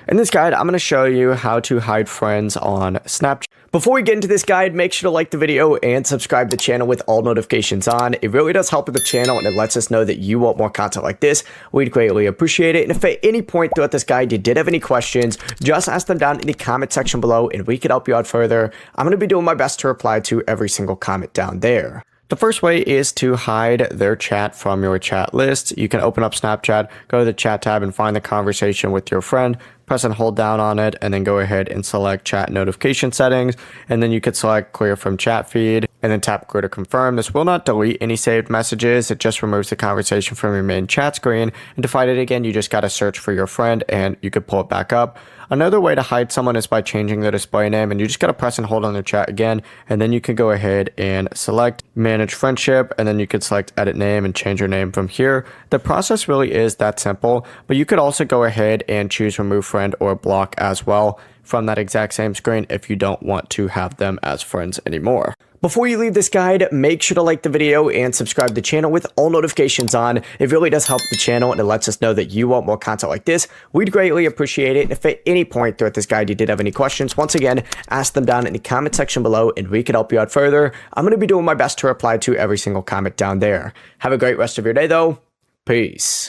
In this guide, I'm going to show you how to hide friends on Snapchat. Before we get into this guide, make sure to like the video and subscribe to the channel with all notifications on. It really does help with the channel and it lets us know that you want more content like this. We'd greatly appreciate it. And if at any point throughout this guide you did have any questions, just ask them down in the comment section below and we could help you out further. I'm going to be doing my best to reply to every single comment down there. The first way is to hide their chat from your chat list. You can open up Snapchat, go to the chat tab and find the conversation with your friend, press and hold down on it, and then go ahead and select chat notification settings. And then you could select clear from chat feed and then tap clear to confirm. This will not delete any saved messages. It just removes the conversation from your main chat screen. And to find it again, you just got to search for your friend and you could pull it back up. Another way to hide someone is by changing the display name, and you just got to press and hold on their chat again, and then you can go ahead and select manage friendship, and then you could select edit name and change your name from here. The process really is that simple, but you could also go ahead and choose remove friend or block as well from that exact same screen if you don't want to have them as friends anymore. Before you leave this guide, make sure to like the video and subscribe to the channel with all notifications on. It really does help the channel and it lets us know that you want more content like this. We'd greatly appreciate it. And if at any point throughout this guide you did have any questions, once again, ask them down in the comment section below and we can help you out further. I'm going to be doing my best to reply to every single comment down there. Have a great rest of your day though. Peace.